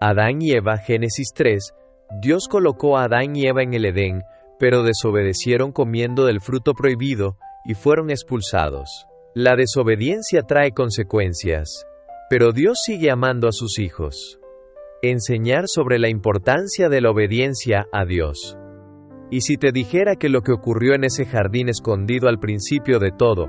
Adán y Eva, Génesis 3, Dios colocó a Adán y Eva en el Edén, pero desobedecieron comiendo del fruto prohibido, y fueron expulsados. La desobediencia trae consecuencias, pero Dios sigue amando a sus hijos. Enseñar sobre la importancia de la obediencia a Dios. Y si te dijera que lo que ocurrió en ese jardín escondido al principio de todo,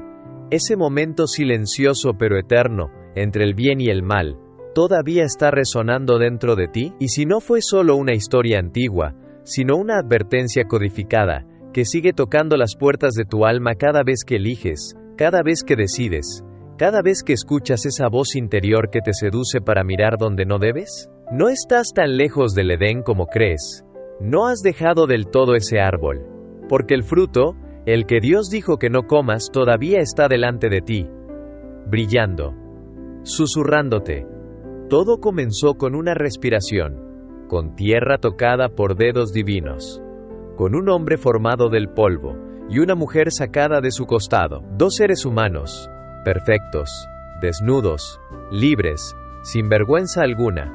ese momento silencioso pero eterno, entre el bien y el mal, todavía está resonando dentro de ti, y si no fue solo una historia antigua, sino una advertencia codificada, que sigue tocando las puertas de tu alma cada vez que eliges, cada vez que decides, cada vez que escuchas esa voz interior que te seduce para mirar donde no debes. No estás tan lejos del Edén como crees. No has dejado del todo ese árbol, porque el fruto, el que Dios dijo que no comas, todavía está delante de ti, brillando, susurrándote. Todo comenzó con una respiración, con tierra tocada por dedos divinos, con un hombre formado del polvo, y una mujer sacada de su costado, dos seres humanos, perfectos, desnudos, libres, sin vergüenza alguna.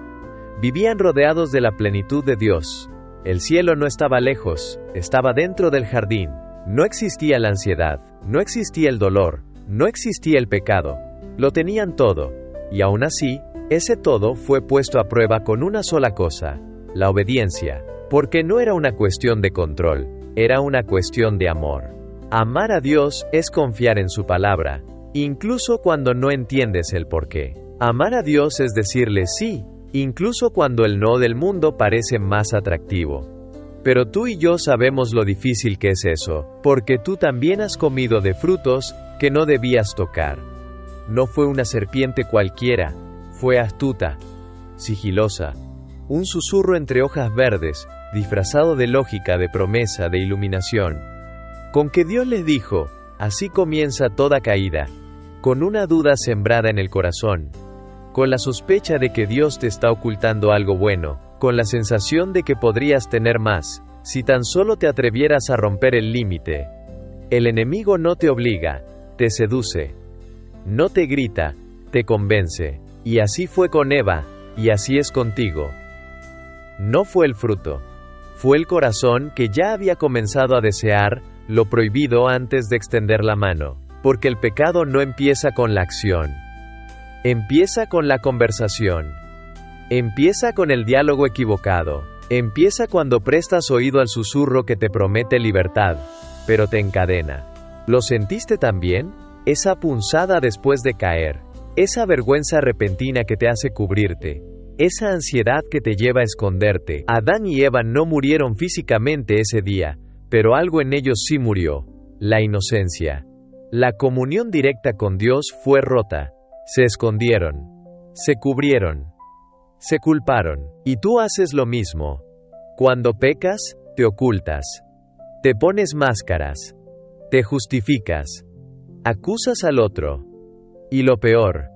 Vivían rodeados de la plenitud de Dios. El cielo no estaba lejos, estaba dentro del jardín. No existía la ansiedad, no existía el dolor, no existía el pecado. Lo tenían todo, y aún así, ese todo fue puesto a prueba con una sola cosa, la obediencia, porque no era una cuestión de control, era una cuestión de amor. Amar a Dios es confiar en su palabra, incluso cuando no entiendes el porqué. Amar a Dios es decirle sí, incluso cuando el no del mundo parece más atractivo. Pero tú y yo sabemos lo difícil que es eso, porque tú también has comido de frutos que no debías tocar. No fue una serpiente cualquiera, fue astuta, sigilosa, un susurro entre hojas verdes, disfrazado de lógica, de promesa, de iluminación. Con que Dios les dijo, así comienza toda caída, con una duda sembrada en el corazón, con la sospecha de que Dios te está ocultando algo bueno, con la sensación de que podrías tener más, si tan solo te atrevieras a romper el límite. El enemigo no te obliga, te seduce, no te grita, te convence. Y así fue con Eva, y así es contigo. No fue el fruto, fue el corazón que ya había comenzado a desear lo prohibido antes de extender la mano, porque el pecado no empieza con la acción. Empieza con la conversación. Empieza con el diálogo equivocado. Empieza cuando prestas oído al susurro que te promete libertad, pero te encadena. ¿Lo sentiste también? Esa punzada después de caer. Esa vergüenza repentina que te hace cubrirte. Esa ansiedad que te lleva a esconderte. Adán y Eva no murieron físicamente ese día, pero algo en ellos sí murió. La inocencia. La comunión directa con Dios fue rota. Se escondieron. Se cubrieron. Se culparon. Y tú haces lo mismo. Cuando pecas, te ocultas. Te pones máscaras. Te justificas. Acusas al otro. Y lo peor,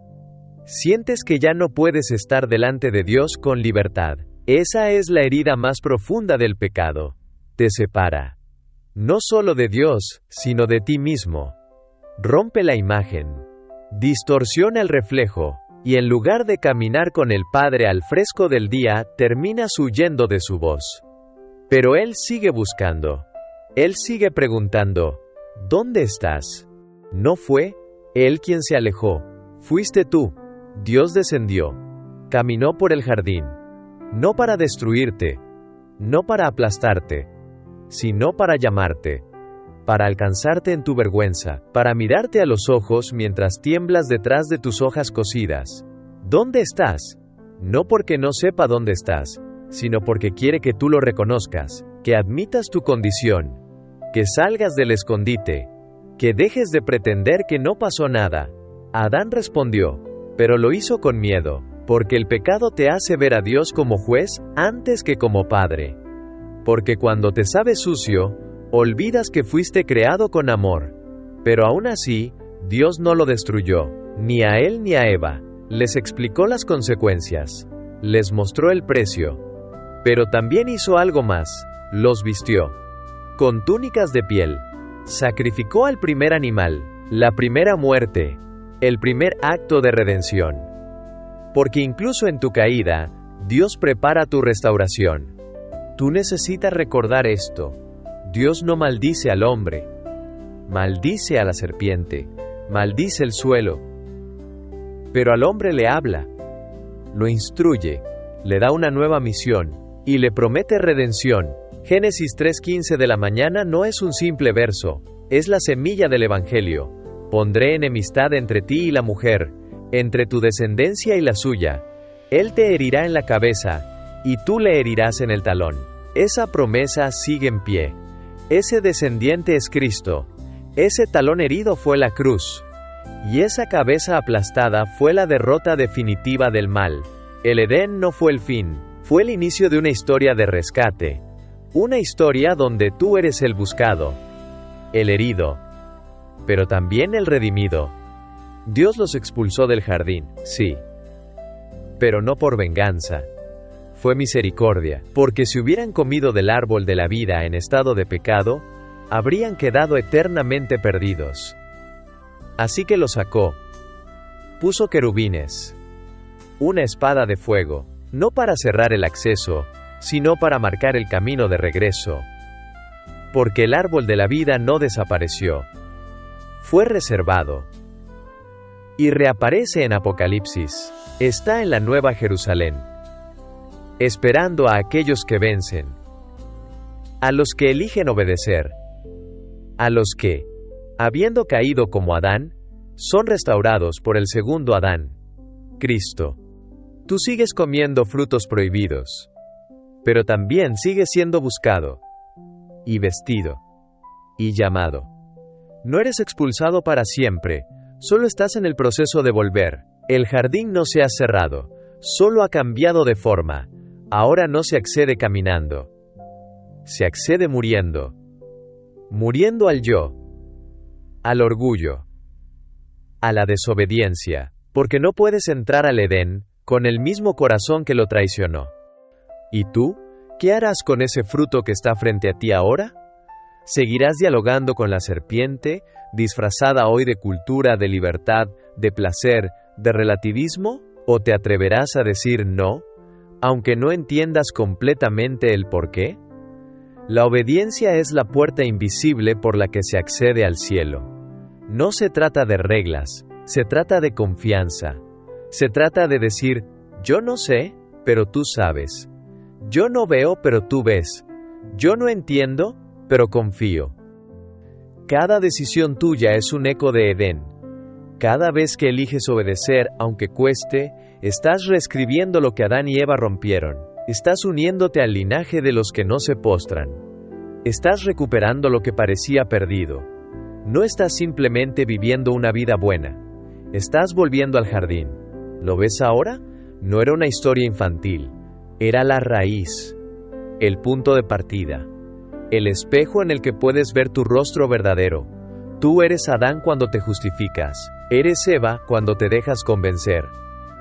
sientes que ya no puedes estar delante de Dios con libertad. Esa es la herida más profunda del pecado. Te separa. No solo de Dios, sino de ti mismo. Rompe la imagen. Distorsiona el reflejo. Y en lugar de caminar con el Padre al fresco del día, terminas huyendo de su voz. Pero Él sigue buscando. Él sigue preguntando, ¿dónde estás? ¿No fue Él quien se alejó? Fuiste tú. Dios descendió. Caminó por el jardín. No para destruirte. No para aplastarte. Sino para llamarte. Para alcanzarte en tu vergüenza. Para mirarte a los ojos mientras tiemblas detrás de tus hojas cosidas. ¿Dónde estás? No porque no sepa dónde estás, sino porque quiere que tú lo reconozcas, que admitas tu condición, que salgas del escondite, que dejes de pretender que no pasó nada. Adán respondió, pero lo hizo con miedo, porque el pecado te hace ver a Dios como juez antes que como padre. Porque cuando te sabes sucio, olvidas que fuiste creado con amor. Pero aún así, Dios no lo destruyó, ni a él ni a Eva. Les explicó las consecuencias. Les mostró el precio. Pero también hizo algo más. Los vistió con túnicas de piel. Sacrificó al primer animal, la primera muerte, el primer acto de redención. Porque incluso en tu caída, Dios prepara tu restauración. Tú necesitas recordar esto. Dios no maldice al hombre. Maldice a la serpiente. Maldice el suelo. Pero al hombre le habla. Lo instruye. Le da una nueva misión. Y le promete redención. Génesis 3:15 de la mañana no es un simple verso. Es la semilla del Evangelio. Pondré enemistad entre ti y la mujer, entre tu descendencia y la suya. Él te herirá en la cabeza, y tú le herirás en el talón. Esa promesa sigue en pie. Ese descendiente es Cristo. Ese talón herido fue la cruz. Y esa cabeza aplastada fue la derrota definitiva del mal. El Edén no fue el fin, fue el inicio de una historia de rescate. Una historia donde tú eres el buscado, el herido, pero también el redimido. Dios los expulsó del jardín, sí, pero no por venganza. Fue misericordia, porque si hubieran comido del árbol de la vida en estado de pecado, habrían quedado eternamente perdidos. Así que los sacó. Puso querubines, una espada de fuego, no para cerrar el acceso, sino para marcar el camino de regreso. Porque el árbol de la vida no desapareció. Fue reservado. Y reaparece en Apocalipsis. Está en la Nueva Jerusalén. Esperando a aquellos que vencen. A los que eligen obedecer. A los que, habiendo caído como Adán, son restaurados por el segundo Adán, Cristo. Tú sigues comiendo frutos prohibidos. Pero también sigues siendo buscado. Y vestido. Y llamado. No eres expulsado para siempre, solo estás en el proceso de volver. El jardín no se ha cerrado, solo ha cambiado de forma. Ahora no se accede caminando. Se accede muriendo. Muriendo al yo. Al orgullo. A la desobediencia, porque no puedes entrar al Edén con el mismo corazón que lo traicionó. ¿Y tú? ¿Qué harás con ese fruto que está frente a ti ahora? ¿Seguirás dialogando con la serpiente, disfrazada hoy de cultura, de libertad, de placer, de relativismo? ¿O te atreverás a decir no, aunque no entiendas completamente el por qué? La obediencia es la puerta invisible por la que se accede al cielo. No se trata de reglas, se trata de confianza. Se trata de decir, yo no sé, pero tú sabes. Yo no veo, pero tú ves. Yo no entiendo, pero confío. Cada decisión tuya es un eco de Edén. Cada vez que eliges obedecer, aunque cueste, estás reescribiendo lo que Adán y Eva rompieron. Estás uniéndote al linaje de los que no se postran. Estás recuperando lo que parecía perdido. No estás simplemente viviendo una vida buena. Estás volviendo al jardín. ¿Lo ves ahora? No era una historia infantil. Era la raíz, el punto de partida, el espejo en el que puedes ver tu rostro verdadero. Tú eres Adán cuando te justificas, eres Eva cuando te dejas convencer,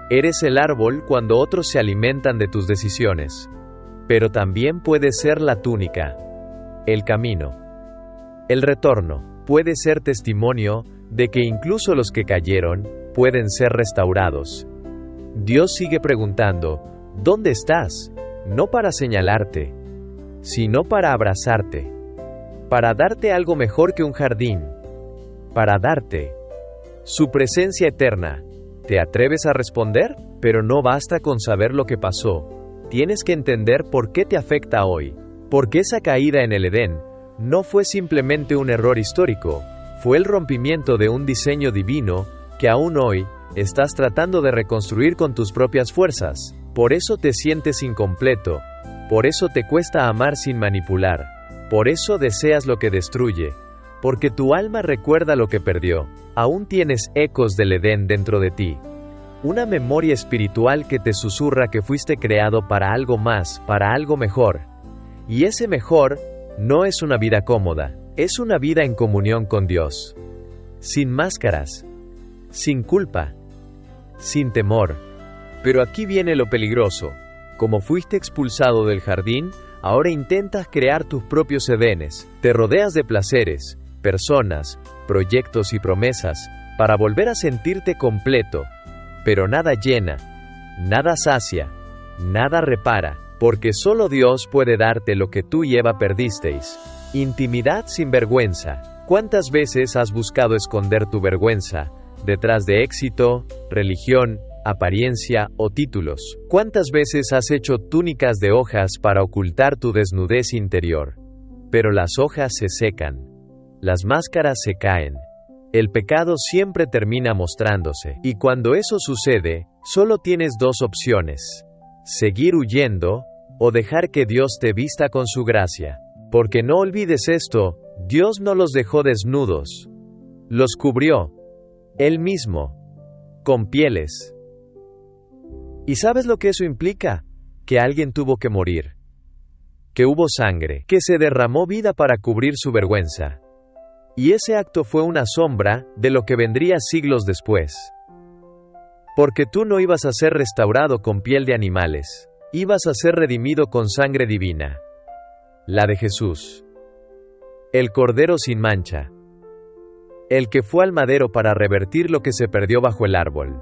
eres el árbol cuando otros se alimentan de tus decisiones. Pero también puedes ser la túnica, el camino, el retorno. Puede ser testimonio de que incluso los que cayeron pueden ser restaurados. Dios sigue preguntando, ¿dónde estás? No para señalarte, sino para abrazarte, para darte algo mejor que un jardín, para darte su presencia eterna. ¿Te atreves a responder? Pero no basta con saber lo que pasó. Tienes que entender por qué te afecta hoy. Porque esa caída en el Edén no fue simplemente un error histórico, fue el rompimiento de un diseño divino que aún hoy estás tratando de reconstruir con tus propias fuerzas. Por eso te sientes incompleto, por eso te cuesta amar sin manipular, por eso deseas lo que destruye, porque tu alma recuerda lo que perdió. Aún tienes ecos del Edén dentro de ti. Una memoria espiritual que te susurra que fuiste creado para algo más, para algo mejor. Y ese mejor no es una vida cómoda, es una vida en comunión con Dios. Sin máscaras, sin culpa, sin temor. Pero aquí viene lo peligroso. Como fuiste expulsado del jardín, ahora intentas crear tus propios Edenes. Te rodeas de placeres, personas, proyectos y promesas, para volver a sentirte completo. Pero nada llena, nada sacia, nada repara, porque solo Dios puede darte lo que tú y Eva perdisteis. Intimidad sin vergüenza. ¿Cuántas veces has buscado esconder tu vergüenza detrás de éxito, religión, apariencia o títulos? ¿Cuántas veces has hecho túnicas de hojas para ocultar tu desnudez interior? Pero las hojas se secan, las máscaras se caen. El pecado siempre termina mostrándose, y cuando eso sucede, solo tienes dos opciones: seguir huyendo, o dejar que Dios te vista con su gracia. Porque no olvides esto, Dios no los dejó desnudos. Los cubrió, Él mismo, con pieles. ¿Y sabes lo que eso implica? Que alguien tuvo que morir. Que hubo sangre, que se derramó vida para cubrir su vergüenza. Y ese acto fue una sombra de lo que vendría siglos después. Porque tú no ibas a ser restaurado con piel de animales, ibas a ser redimido con sangre divina. La de Jesús. El Cordero sin mancha. El que fue al madero para revertir lo que se perdió bajo el árbol.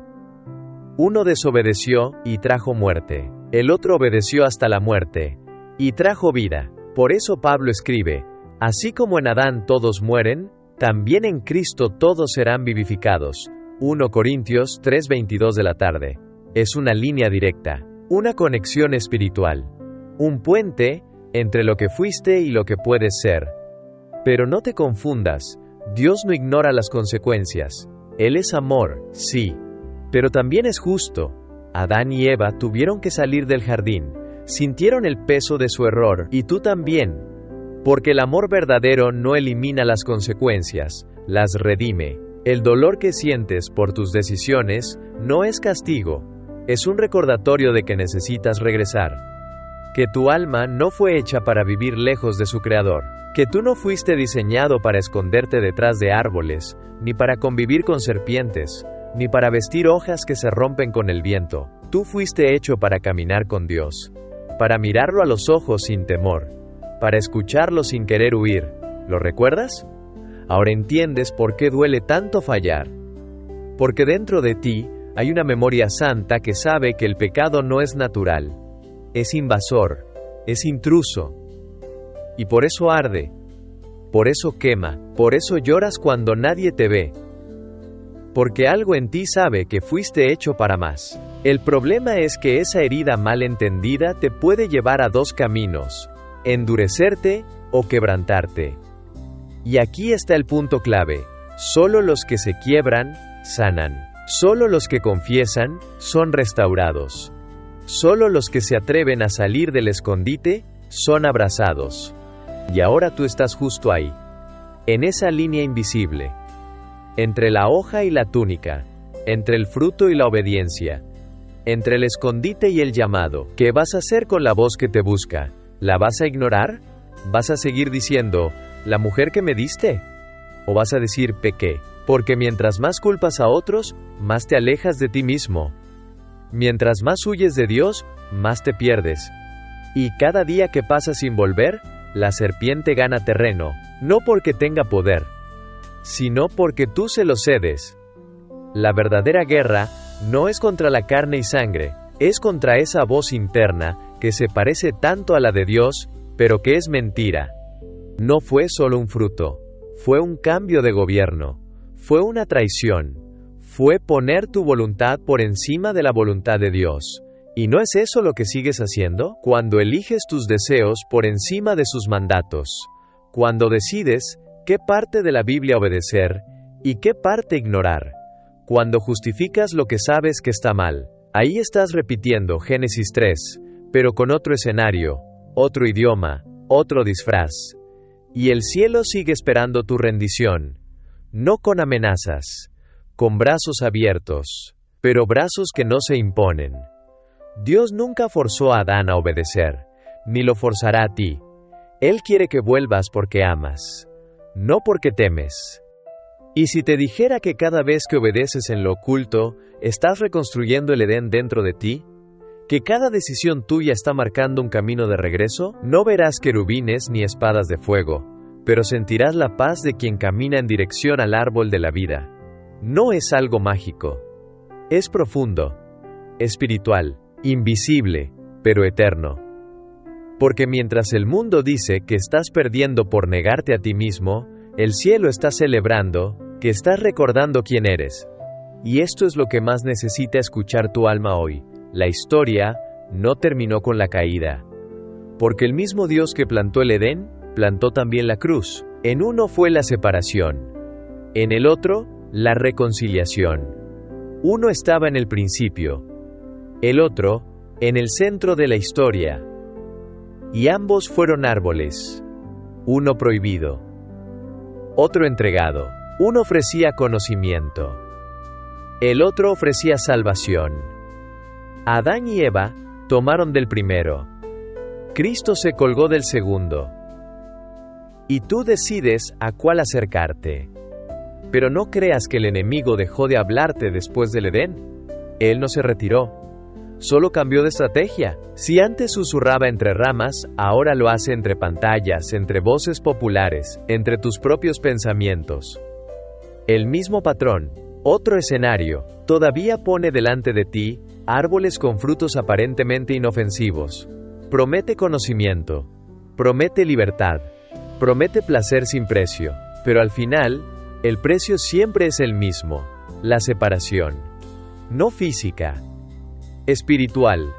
Uno desobedeció y trajo muerte. El otro obedeció hasta la muerte y trajo vida. Por eso Pablo escribe: así como en Adán todos mueren, también en Cristo todos serán vivificados. 1 Corintios 3:22 de la tarde. Es una línea directa, una conexión espiritual, un puente entre lo que fuiste y lo que puedes ser. Pero no te confundas, Dios no ignora las consecuencias. Él es amor, sí, pero también es justo. Adán y Eva tuvieron que salir del jardín, sintieron el peso de su error, y tú también. Porque el amor verdadero no elimina las consecuencias, las redime. El dolor que sientes por tus decisiones no es castigo, es un recordatorio de que necesitas regresar. Que tu alma no fue hecha para vivir lejos de su Creador. Que tú no fuiste diseñado para esconderte detrás de árboles, ni para convivir con serpientes, ni para vestir hojas que se rompen con el viento. Tú fuiste hecho para caminar con Dios, para mirarlo a los ojos sin temor, para escucharlo sin querer huir. ¿Lo recuerdas? Ahora entiendes por qué duele tanto fallar. Porque dentro de ti hay una memoria santa que sabe que el pecado no es natural. Es invasor, es intruso. Y por eso arde, por eso quema, por eso lloras cuando nadie te ve. Porque algo en ti sabe que fuiste hecho para más. El problema es que esa herida mal entendida te puede llevar a dos caminos: endurecerte o quebrantarte. Y aquí está el punto clave: solo los que se quiebran, sanan. Solo los que confiesan, son restaurados. Solo los que se atreven a salir del escondite, son abrazados. Y ahora tú estás justo ahí, en esa línea invisible, entre la hoja y la túnica, entre el fruto y la obediencia, entre el escondite y el llamado. ¿Qué vas a hacer con la voz que te busca? ¿La vas a ignorar? ¿Vas a seguir diciendo, la mujer que me diste? ¿O vas a decir, pequé? Porque mientras más culpas a otros, más te alejas de ti mismo. Mientras más huyes de Dios, más te pierdes. Y cada día que pasa sin volver, la serpiente gana terreno, no porque tenga poder, sino porque tú se lo cedes. La verdadera guerra no es contra la carne y sangre, es contra esa voz interna que se parece tanto a la de Dios, pero que es mentira. No fue solo un fruto, fue un cambio de gobierno, fue una traición. Fue poner tu voluntad por encima de la voluntad de Dios. ¿Y no es eso lo que sigues haciendo? Cuando eliges tus deseos por encima de sus mandatos. Cuando decides qué parte de la Biblia obedecer y qué parte ignorar. Cuando justificas lo que sabes que está mal. Ahí estás repitiendo Génesis 3, pero con otro escenario, otro idioma, otro disfraz. Y el cielo sigue esperando tu rendición. No con amenazas, con brazos abiertos, pero brazos que no se imponen. Dios nunca forzó a Adán a obedecer, ni lo forzará a ti. Él quiere que vuelvas porque amas, no porque temes. Y si te dijera que cada vez que obedeces en lo oculto, estás reconstruyendo el Edén dentro de ti, que cada decisión tuya está marcando un camino de regreso, no verás querubines ni espadas de fuego, pero sentirás la paz de quien camina en dirección al árbol de la vida. No es algo mágico. Es profundo, espiritual, invisible, pero eterno. Porque mientras el mundo dice que estás perdiendo por negarte a ti mismo, el cielo está celebrando que estás recordando quién eres. Y esto es lo que más necesita escuchar tu alma hoy. La historia no terminó con la caída. Porque el mismo Dios que plantó el Edén, plantó también la cruz. En uno fue la separación. En el otro, la reconciliación. Uno estaba en el principio. El otro, en el centro de la historia. Y ambos fueron árboles. Uno prohibido. Otro entregado. Uno ofrecía conocimiento. El otro ofrecía salvación. Adán y Eva tomaron del primero. Cristo se colgó del segundo. Y tú decides a cuál acercarte. Pero no creas que el enemigo dejó de hablarte después del Edén. Él no se retiró. Solo cambió de estrategia. Si antes susurraba entre ramas, ahora lo hace entre pantallas, entre voces populares, entre tus propios pensamientos. El mismo patrón, otro escenario, todavía pone delante de ti árboles con frutos aparentemente inofensivos. Promete conocimiento, promete libertad, promete placer sin precio, pero al final, el precio siempre es el mismo, la separación. No física, espiritual,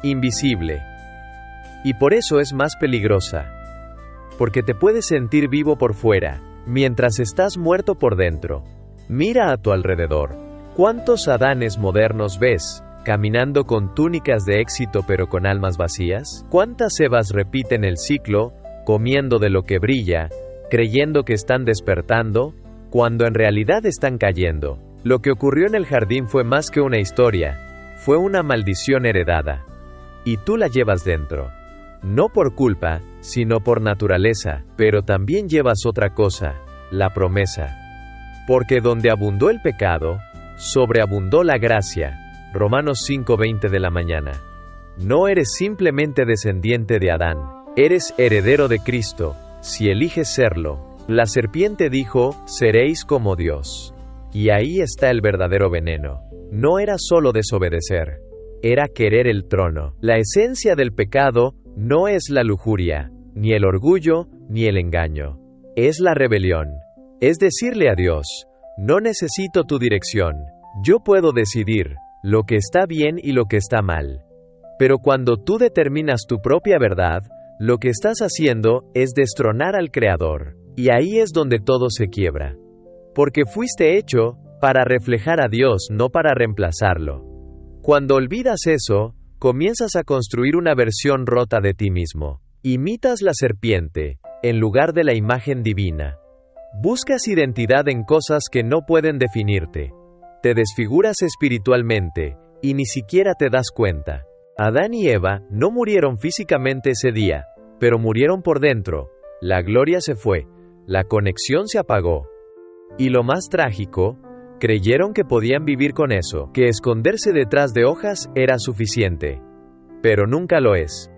invisible. Y por eso es más peligrosa. Porque te puedes sentir vivo por fuera, mientras estás muerto por dentro. Mira a tu alrededor. ¿Cuántos Adanes modernos ves, caminando con túnicas de éxito pero con almas vacías? ¿Cuántas Evas repiten el ciclo, comiendo de lo que brilla, creyendo que están despertando, cuando en realidad están cayendo? Lo que ocurrió en el jardín fue más que una historia, fue una maldición heredada. Y tú la llevas dentro. No por culpa, sino por naturaleza, pero también llevas otra cosa, la promesa. Porque donde abundó el pecado, sobreabundó la gracia. Romanos 5:20 de la mañana. No eres simplemente descendiente de Adán, eres heredero de Cristo, si eliges serlo. La serpiente dijo, seréis como Dios. Y ahí está el verdadero veneno. No era solo desobedecer, era querer el trono. La esencia del pecado no es la lujuria, ni el orgullo, ni el engaño. Es la rebelión. Es decirle a Dios, no necesito tu dirección, yo puedo decidir lo que está bien y lo que está mal. Pero cuando tú determinas tu propia verdad, lo que estás haciendo es destronar al Creador. Y ahí es donde todo se quiebra. Porque fuiste hecho para reflejar a Dios, no para reemplazarlo. Cuando olvidas eso, comienzas a construir una versión rota de ti mismo. Imitas la serpiente, en lugar de la imagen divina. Buscas identidad en cosas que no pueden definirte. Te desfiguras espiritualmente, y ni siquiera te das cuenta. Adán y Eva no murieron físicamente ese día, pero murieron por dentro. La gloria se fue, la conexión se apagó. Y lo más trágico, creyeron que podían vivir con eso, que esconderse detrás de hojas era suficiente. Pero nunca lo es.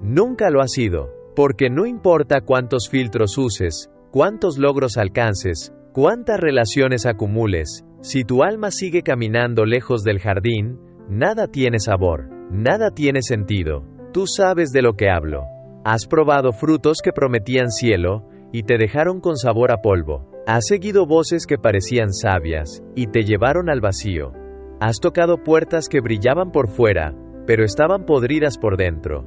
Nunca lo ha sido, porque no importa cuántos filtros uses, cuántos logros alcances, cuántas relaciones acumules, si tu alma sigue caminando lejos del jardín, nada tiene sabor, nada tiene sentido. Tú sabes de lo que hablo. Has probado frutos que prometían cielo, y te dejaron con sabor a polvo. Has seguido voces que parecían sabias, y te llevaron al vacío. Has tocado puertas que brillaban por fuera, pero estaban podridas por dentro.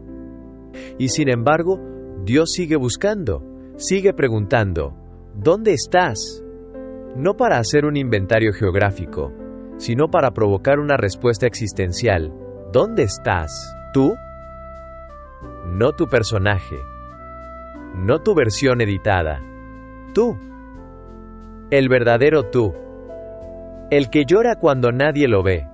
Y sin embargo, Dios sigue buscando, sigue preguntando, ¿dónde estás? No para hacer un inventario geográfico, sino para provocar una respuesta existencial. ¿Dónde estás? ¿Tú? No tu personaje. No tu versión editada. Tú. El verdadero tú. El que llora cuando nadie lo ve.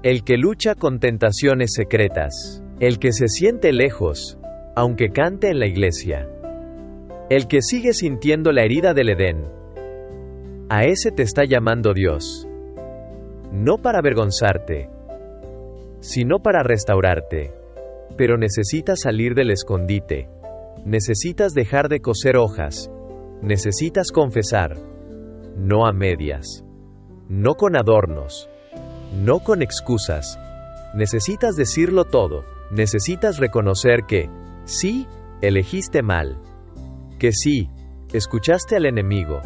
El que lucha con tentaciones secretas. El que se siente lejos, aunque cante en la iglesia. El que sigue sintiendo la herida del Edén. A ese te está llamando Dios. No para avergonzarte, sino para restaurarte. Pero necesitas salir del escondite. Necesitas dejar de coser hojas. Necesitas confesar. No a medias. No con adornos. No con excusas. Necesitas decirlo todo. necesitas reconocer que, sí, elegiste mal. Que sí, escuchaste al enemigo.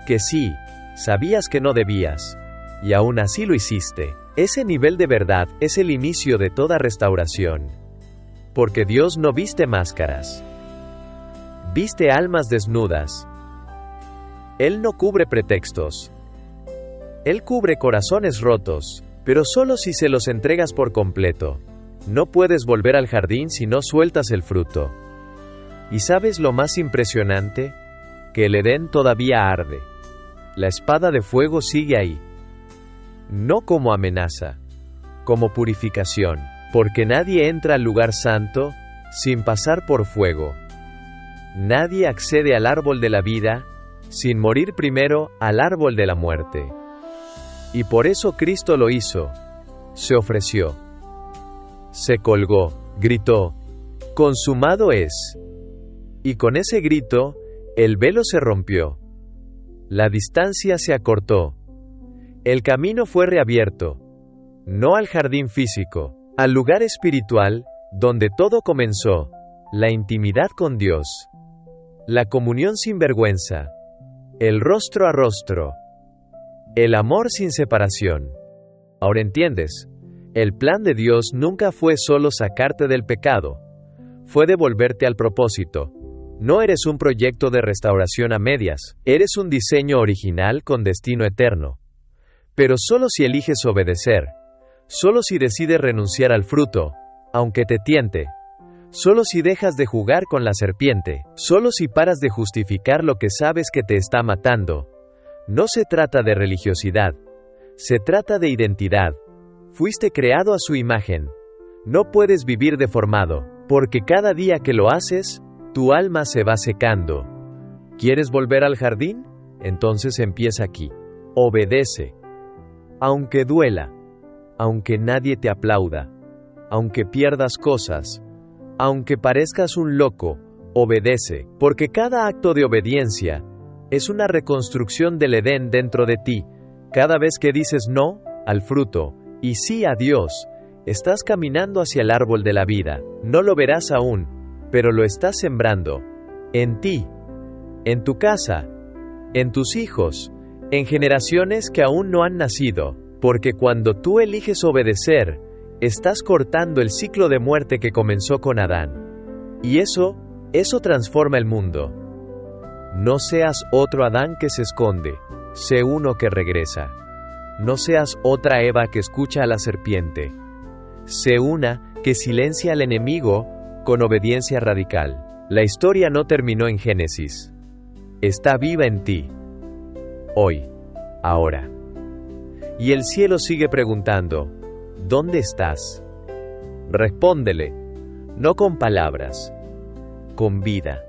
Que sí, sabías que no debías. Y aún así lo hiciste. Ese nivel de verdad es el inicio de toda restauración. Porque Dios no viste máscaras. Viste almas desnudas. Él no cubre pretextos. Él cubre corazones rotos, pero solo si se los entregas por completo. No puedes volver al jardín si no sueltas el fruto. ¿Y sabes lo más impresionante? Que el Edén todavía arde. La espada de fuego sigue ahí. No como amenaza, como purificación, porque nadie entra al lugar santo sin pasar por fuego. Nadie accede al árbol de la vida sin morir primero al árbol de la muerte. Y por eso Cristo lo hizo. Se ofreció. Se colgó, gritó, consumado es. Y con ese grito, el velo se rompió. La distancia se acortó. El camino fue reabierto. No al jardín físico, al lugar espiritual, donde todo comenzó. La intimidad con Dios. La comunión sin vergüenza. El rostro a rostro. El amor sin separación. Ahora entiendes. El plan de Dios nunca fue solo sacarte del pecado. Fue devolverte al propósito. No eres un proyecto de restauración a medias. Eres un diseño original con destino eterno. Pero solo si eliges obedecer. Solo si decides renunciar al fruto, aunque te tiente. Solo si dejas de jugar con la serpiente. Solo si paras de justificar lo que sabes que te está matando. No se trata de religiosidad. Se trata de identidad. Fuiste creado a su imagen. No puedes vivir deformado, porque cada día que lo haces, tu alma se va secando. ¿Quieres volver al jardín? Entonces empieza aquí. Obedece. Aunque duela. Aunque nadie te aplauda. Aunque pierdas cosas. Aunque parezcas un loco, obedece, porque cada acto de obediencia es una reconstrucción del Edén dentro de ti. Cada vez que dices no al fruto y sí a Dios, estás caminando hacia el árbol de la vida. No lo verás aún, pero lo estás sembrando. En ti, en tu casa, en tus hijos, en generaciones que aún no han nacido, porque cuando tú eliges obedecer, estás cortando el ciclo de muerte que comenzó con Adán. Y eso transforma el mundo. No seas otro Adán que se esconde, sé uno que regresa. No seas otra Eva que escucha a la serpiente. Sé una que silencia al enemigo con obediencia radical. La historia no terminó en Génesis. Está viva en ti. Hoy. Ahora. Y el cielo sigue preguntando, ¿dónde estás? Respóndele, no con palabras, con vida.